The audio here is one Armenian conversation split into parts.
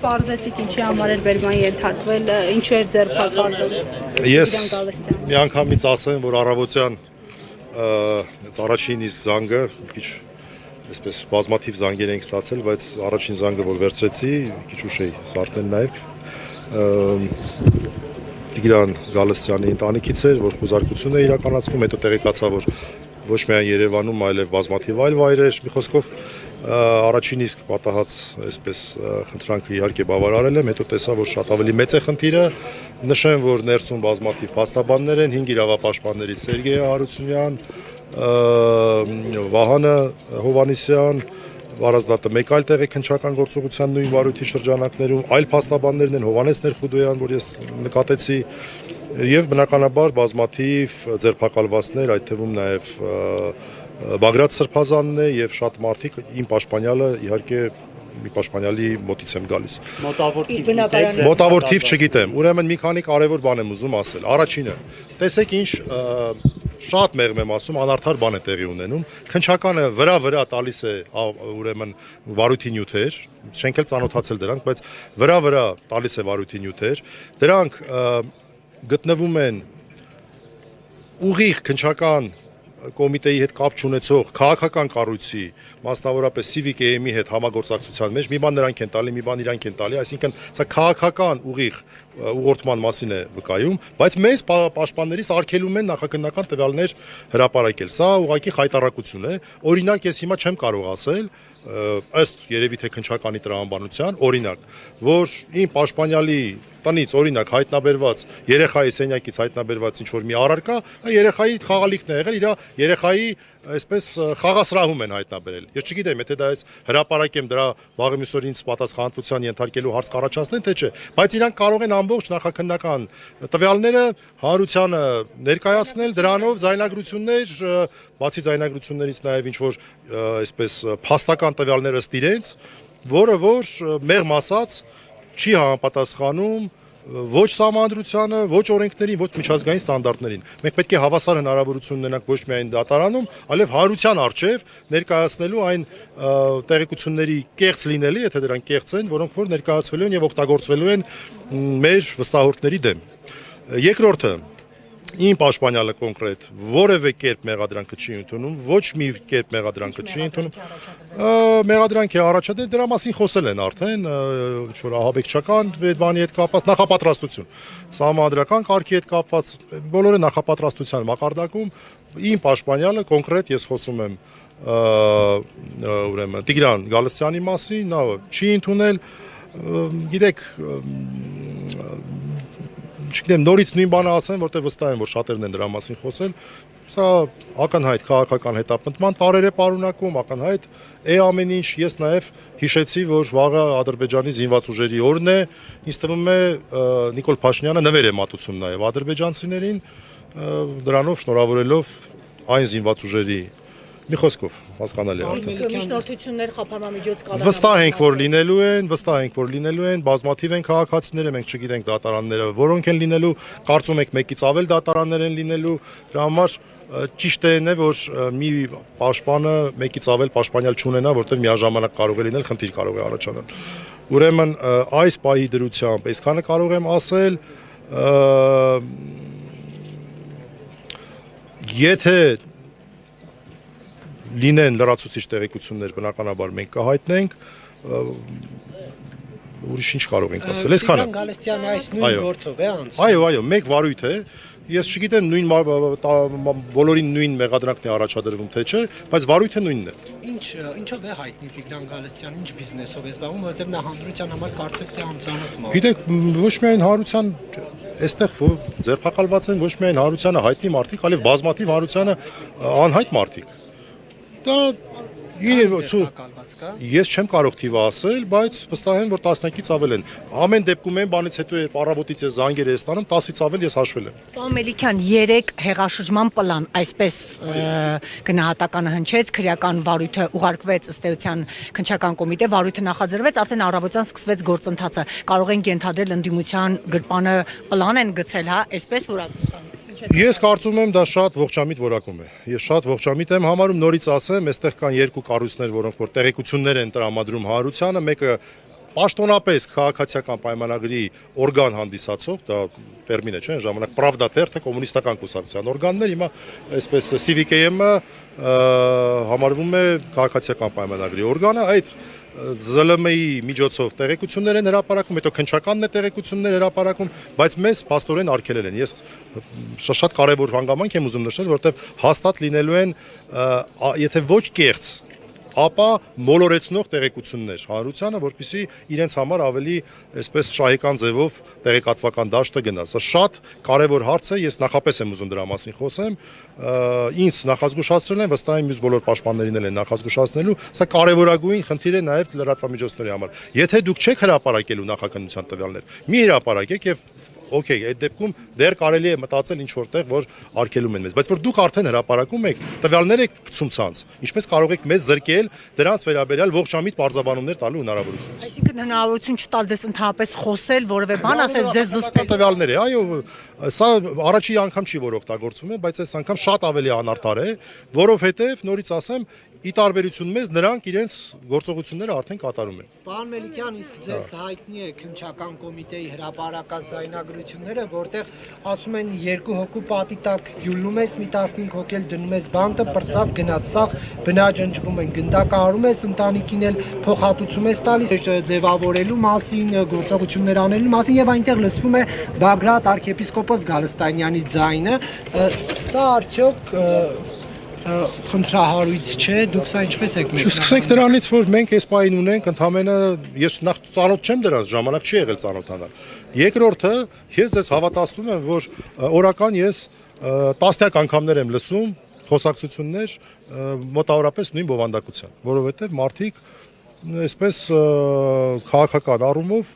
պարզեցիք ինչի համար էր բերման ենթարկվել, ինչու էր ձերբակալվել։ Ես միանգամից ասեմ, որ առավոտյան առաջին իսկ զանգը, քիչ այսպես բազմաթիվ զանգեր ենք ստացել, բայց առաջին զանգը որ վերցրեցի, քիչ ուշ էի զարթնել նաև Տիգրան Գալստյանի ընտանիքից էր, որ խոզարկություն է իրականացվում, հետո տեղեկացա, որ ոչ միայն Երևանում, այլև բազմաթիվ այլ վայրեր, մի խոսքով առաջին իսկ պատահած այսպես խնդրանքը իհարկե բավարարել եմ, հետո տեսա, որ շատ ավելի մեծ է խնդիրը, նշեմ, որ ներսում բազմաթիվ փաստաբաններ են, 5 իրավապաշտպաններից Սերգեյ Հարությունյան, Վահանը Հովանեսյան, Վարազդատը մեկ այլ տեղի քննչական գործողության նույն վարույթի շրջանակներում, այլ փաստաբաններն են Հովանես Ներխուդոյան, որ ես նկատեցի, եւ բնականաբար բազմաթիվ ձերբակալվածներ, այդ թվում նաեւ Բագրատ Սրբազանն է եւ շատ մարդիկ իմ պաշտպանյալը իհարկե մի պաշտպանյալի մոտից եմ գալիս։ Մոտավոր թիվ չգիտեմ։ Ուրեմն մի քանի կարևոր բան եմ ուզում ասել։ Առաջինը, տեսեք ինչ շատ մեղմ եմ ասում, անարդար բան է տեղի ունենում։ Քննչականը վրա տալիս է ուրեմն վարույթի նյութեր, չենք էլ ծանոթացել դրանք, բայց վրա տալիս է վարույթի նյութեր։ Դրանք գտնվում են ուղիղ քննչական կոմիտեի հետ կապ չունեցող քաղաքական կառույցի, մասնավորապես Civic AM-ի հետ համագործակցության մեջ, մի բան նրանք են տալի, մի բան իրանք են տալի, այսինքն սա քաղաքական ուղիղ ուղղորդման մասին է վկայում, բայց մեզ պաշտպաններից արգելում են նախաքննական տվյալներ հրապարակել։ Սա ուղղակի խայտառակություն է։ Օրինակ ես հիմա չեմ կարող ասել, ըստ երևի թե քննչականի տրամաբանության, օրինակ, որ իմ պաշտպանյալի տնից օրինակ հայտնաբերված երեխայի սենյակից հայտնաբերված ինչ որ մի առարկա, երեխայի խաղալիքն է եղել, իր երեխայի այսպես խաղասրահում են հայտնաբերել։ Ես չգիտեմ, եթե դա այս հրապարակեմ դրա վաղը մյուսօր ինձ պատասխանատվության ենթարկելու հարց կառաջացնեն, թե չէ, բայց իրանք կարող են ամբողջ նախաքննական տվյալները հանրությանը ներկայացնել, դրանով զայնագրություններ, բացի զայնագրություններից նաև ինչ որ այսպես փաստական տվյալներ ըստ իրենց, որը որ մեղմ ասած չի համապատասխանում ոչ սահմանադրությանը, ոչ օրենքներին, ոչ միջազգային ստանդարտներին։ Մենք պետք է հավասար հնարավորություն ունենանք ոչ միայն դատարանում, այլև հանրության առջև ներկայացնելու այն տեղեկությունների կեղծ լինելի, եթե դրանք կեղծ են, որոնք որ ներկայացվելու են եւ օգտագործվելու են մեր վստահորդների դեմ։ Երկրորդը, իմ պաշտպանյալը կոնկրետ որևէ կերպ մեղադրանքը չի ընդունում, ոչ մի կերպ մեղադրանքը չի ընդունում։ Մեղադրանք է առաջադեմ, դրա մասին խոսել են արդեն, ինչ որ ահաբեկչական բանի հետ կապված նախապատրաստություն, սահմանադրական կարգի հետ կապված, բոլորը նախապատրաստության մակարդակում իմ պաշտպանյալը կոնկրետ ես խոսում եմ ուրեմն Տիգրան Գալստյանի մասին, նա չի ընդունել, գիտեք չգիտեմ նորից նույն բանը ասեմ, որտեղ վստահ եմ, որ շատերն են դրա մասին խոսել, սա ակնհայտ քաղաքական հետապնդման տարեր է պարունակում, ակնհայտ է ամեն ինչ, ես նաև հիշեցի, որ վաղը Ադրբեջանի զինված ուժերի օրն է, ինձ թվում է Նիկոլ Փաշինյանը նվեր է մատուցում նաև ադրբեջանցիներին, դրանով շնորհավորելով այն զինված ուժերի մի խոսքով հասկանալի է արդեն։ Միջնորդություններ խափանամիջոց կալանավորել։ Վստահ ենք, որ լինելու են, բազմաթիվ են քաղաքացիները, մենք չգիտենք դատարանները, որոնք են լինելու, կարծում եք մեկից ավել դատարաններ են լինելու, դրա համար ճիշտ է, որ մի պաշտպանը մեկից ավել պաշտպանյալ չունենա, որտեղ միաժամանակ կարող է լինել, խնդիր կարող է առաջանալ։ Ուրեմն այս պահի դրությամբ այսքանը կարող եմ ասել, եթե լինեն լրացուցիչ տեղեկություններ, բնականաբար մենք կհայտնենք, ուրիշ ինչ կարող ենք ասել, այսքանը։ Գալստյանը այս նույն գործով է անցնում։ Այո, մեկ վարույթ է, ես չգիտեմ բոլորին նույն մեղադրանքն է առաջադրվում, թե չէ, բայց վարույթը նույնն է։ Ինչով է հայտնի Տիգրան Գալստյանը, ինչ բիզնեսով է զբաղվում, որովհետև նա հանրության համար կարծեք թե անծանոթ մարդ։ Գիտեք, ոչ միայն հանրության այստեղ ձերբակալված են ոչ միայն հանրությանը հայտնի մարդիկ, այլև բազմաթիվ հանրությանը անհայտ մարդիկ։ Դա ես չեմ կարող թիվը ասել, բայց վստահ եմ, որ 10-ից ավել են։ Ամեն դեպքում են բանից հետո երբ առավոտից ես զանգեր եմ ստանում, 10-ից ավել ես հաշվել եմ։ Պարոն Մելիքյան, 3 հեղաշրջման պլան, այսպես գնահատականը հնչեց, քրեական վարույթը ուղարկվեց ըստ էության քննչական կոմիտե, վարույթը նախաձեռնվեց, արդեն առավոտյան սկսվեց գործընթացը։ Կարող ենք ենթադրել ընդդիմության գրպանը պլան են գցել, հա, այսպես որ Ես կարծում եմ դա շատ ողջամիտ որակում է։ Ես շատ ողջամիտ եմ համարում, նորից ասեմ, այստեղ կան երկու կառույցներ, որոնք որ տեղեկություններ են տրամադրում հանրությանը, մեկը պաշտոնապես քաղաքացիական պայմանագրի օրգան հանդիսացող, դա տերմին է, չէ՞, ժամանակ Pravda թերթը կոմունիստական կուսակցության օրգաններ, հիմա այսպես CVKM-ը համարվում է քաղաքացիական պայմանագրի օրգանը, այդ ԶԼՄ-ի միջոցով տեղեկություններ են հրապարակում, հետո քննչականն է տեղեկություններ հրապարակում, բայց մեզ փաստորեն արգելել են։ Ես շատ կարևոր հանգամանք եմ ուզում նշել, որովհետև հաստատ լինելու են, եթե ոչ կեղծ, ապա մոլորեցնող տեղեկություններ հանրությանը, որպեսզի իրենց համար ավելի այսպես շահեկան ձևով տեղեկատվական դաշտը գնա։ Սա շատ կարևոր հարց է, ես նախապես եմ ուզում դրա մասին խոսեմ, ինձ նախազգուշացրել են, վստահ եմ մյուս բոլոր պաշտպաններին էլ են նախազգուշացնելու, սա կարևորագույն խնդիր է նաև լրատվամիջոցների համար։ Եթե դուք չեք հրապարակելու նախաքննության տվյալներ, մի հրապարակեք եւ Okay, այդ դեպքում դեռ կարելի է մտածել ինչ որտեղ, որ արգելում են մեզ, բայց որ դուք արդեն հրապարակում եք, տվյալներ եք գցում ցանց, ինչպես կարող եք մեզ զրկել դրանց վերաբերյալ ողջամիտ պարզաբանումներ տալու հնարավորություն։ Այսինքն հնարավորություն չտալ ձեզ ընդհանրապես խոսել, որևէ բան ասել, ձեզ զսպել։ Տվյալներ է, այո, սա առաջի անգամ չի որ օգտագործվում է, բայց այս անգամ շատ ավելի անարդար է, որովհետև նորից ասեմ, ի տարբերություն մեզ նրանք իրենց գործողությունները արդեն կատարում են։ Պարոն Մելիքյան, իսկ ձեզ հայտնի է քննչական կոմիտեի հրապարակած ձայնագրությունները, որտեղ ասում են 2 հոգու պատի տակ գյուլնում ես, մի 15 հոգի էլ դնում ես բանտը, պրծավ գնաց, սաղ բնաջնջվում են, գնդակահարում ես, ընտանիքին էլ փոխհատուցում ես տալիս, ձևավորելու մասին, գործողություններ անելու մասին եւ այնտեղ լսվում է Բագրատ arczepiskopos Գալստանյանի ձայնը, սա արդյոք խնդրահարույց չէ, դուք սա ինչպես եք մեկնարկում։ Սկսենք դրանից, որ մենք այս պահին ունենք ընդամենը ես նախ ծանոթ չեմ դրանց, ժամանակ չի եղել ծանոթանալ։ Երկրորդը, ես ձեզ հավատացնում եմ, որ օրական ես տասնյակ անգամներ եմ լսում խոսակցություններ մոտավորապես նույն բովանդակության, որովհետև մարդիկ այսպես քաղաքական առումով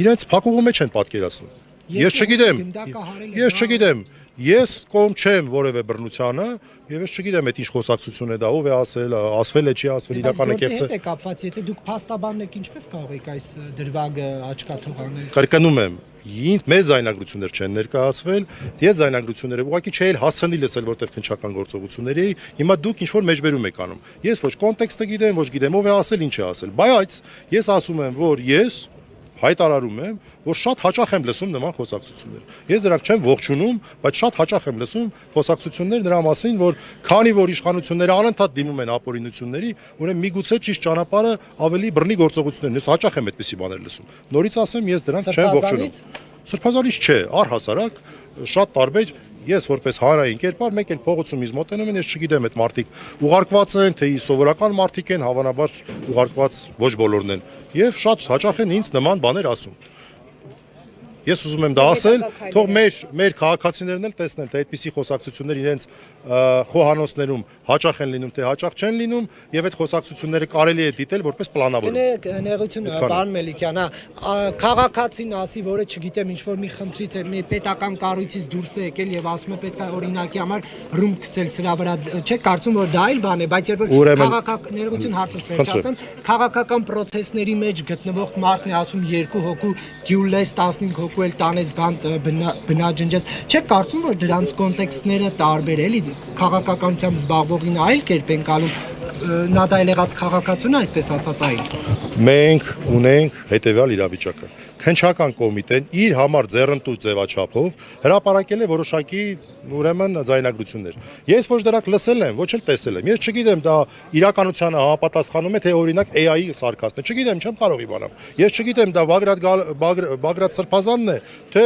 իրենց փակուղու մեջ են պատկերացնում։ Ես չգիտեմ, ես կողմ չեմ որևէ բռնությանը եւ ես չգիտեմ այդ ինչ խոսակցություն է դա, ով է ասվել է, չի ասվել, իրականը կեղծ է։ Կապված, եթե դուք փաստաբանն եք, ինչպես կարող եք այս դրվագը աչքաթող անել։ Կրկնում եմ, մեզ զայնագրություններ չեն ներկայացվել, ես զայնագրությունները ուղղակի չէի հասցնի լսել, որտեղ քննչական գործողությունների, հիմա դուք ինչ որ մեջբերում եք անում։ Ես ոչ կոնտեքստը գիտեմ, ոչ գիտեմ ով է ասել, ինչ է ասել, բայց ես ասում եմ, որ ես հայտարարում եմ, որ շատ հաճախ եմ լսում նման խոսակցություններ։ Ես դրանք չեմ ողջունում, բայց շատ հաճախ եմ լսում խոսակցություններ նրա մասին, որ քանի որ իշխանությունները անընդհատ դիմում են ապօրինությունների, ուրեմն միգուցե ճիշտ ճանապարհը ավելի բռնի գործողություններն է։ Ես հաճախ եմ այդպիսի բաներ լսում։ Նորից ասեմ, ես դրանք չեմ ողջունում։ Սրբազանից չէ, առհասարակ շատ տարբեր ես որպես հանրային կերպար մեկ էլ փողոցում ինձ մոտենում են, ես չգիտեմ այդ մարդիկ ուղարկված են, թե սովորական մարդիկ են, հավանաբար ուղարկված ոչ բոլորն են, եւ շատ հաճախ են ինձ նման բաներ ասում։ Ես ուզում եմ դա ասել, թող մեր քաղաքացիներն էլ տեսնեն, թե այդպիսի խոսակցություններ իրենց խոհանոցներում հաճախ են լինում, թե հաճախ չեն լինում, եւ այդ խոսակցությունները կարելի է դիտել որպես պլանավորում։ Ներողություն, պարոն Մելիքյան, քաղաքացին ասի, որը չգիտեմ ինչ որ մի խնդրից է, մի պետական կառույցից դուրս է եկել եւ ասում է պետք է օրինակի համար ռում գցել սրա վրա, չէ՞ կարծում որ դա այլ բան է, բայց երբ որ ներողություն հարցս վերջացնեմ, քաղաքական process-ների մեջ գտնվող մարդն է ասում 2 հոգու գյուլես 15 հոգու էլ տանես բանտ բնաջնջես, չէ՞ կարծում որ դրանց կոնտեքստները տարբեր էլի քաղաքականությամբ զբաղվողին այլ կերպ են կալում, նա դա եղած քաղաքացուն այսպես ասած այլ։ Մենք ունենք հետեւյալ իրավիճակը։ Քննչական կոմիտեն իր համար ձեռնտու ձևաչափով հրապարակել է որոշակի ուրեմն ձայնագրություններ։ Ես ոչ դրանք լսել եմ, ոչ էլ տեսել եմ։ Ես չգիտեմ դա իրականությանը համապատասխանում է թե օրինակ AI սարքասն է։ Չգիտեմ, չեմ կարող իմանալ։ Ես չգիտեմ դա Բագրատ Սրբազանն է, թե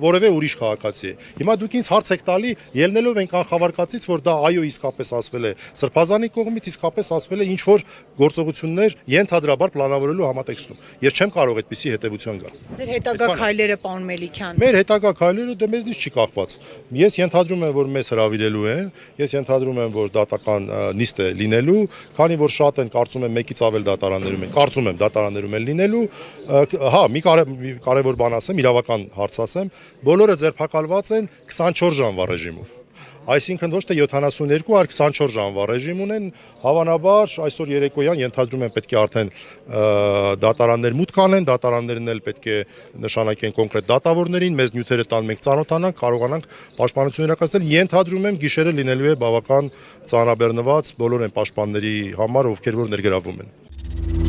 որևէ ուրիշ քաղաքացի է։ Հիմա դուք ինձ հարց եք տալի, ելնելով ենք անխավարկածից, որ դա այո իսկապես ասվել է Սրբազանի կողմից, իսկապես ասվել է ինչ որ գործողություններ ենթադրաբար պլանավորելու համատեքստում։ Ես չեմ կարող այդպիսի հետևություն գալ։ Ձեր հետագա քայլերը, պարոն Մելիքյան։ Մեր հետագա քայլերը դե մեզնից չի կախված։ Ես ենթադրում եմ, որ մեզ հրավիրելու են, ես ենթադրում եմ, որ դատական նիստ է լինելու, քանի որ շատ են, կարծում եմ, մեկից ավել դատարաններում են, կարծում եմ դատարաններում են լինելու, հա, մի կարևոր բան ասեմ, իրավական հարց ասեմ, բոլորը ձերբակալված են 24 ժամվա ռեժիմով։ Այսինքն ոչ թե 72, այլ 24 ժամվա ռեժիմ ունեն, հավանաբար այսօր երեկոյան ենթադրում եմ պետք է արդեն դատարաններ մուտք անեն, դատարաններն էլ պետք է նշանակեն կոնկրետ դատավորներին, մեզ նյութերը տան մենք ծանոթանանք, կարողանանք պաշտպանություն իրականացնել, ենթադրում եմ գիշերը լինելու է բավական ծանրաբեռնված բոլոր այն պաշտպանների համար, ովքեր որ ներգրավվում են։ է։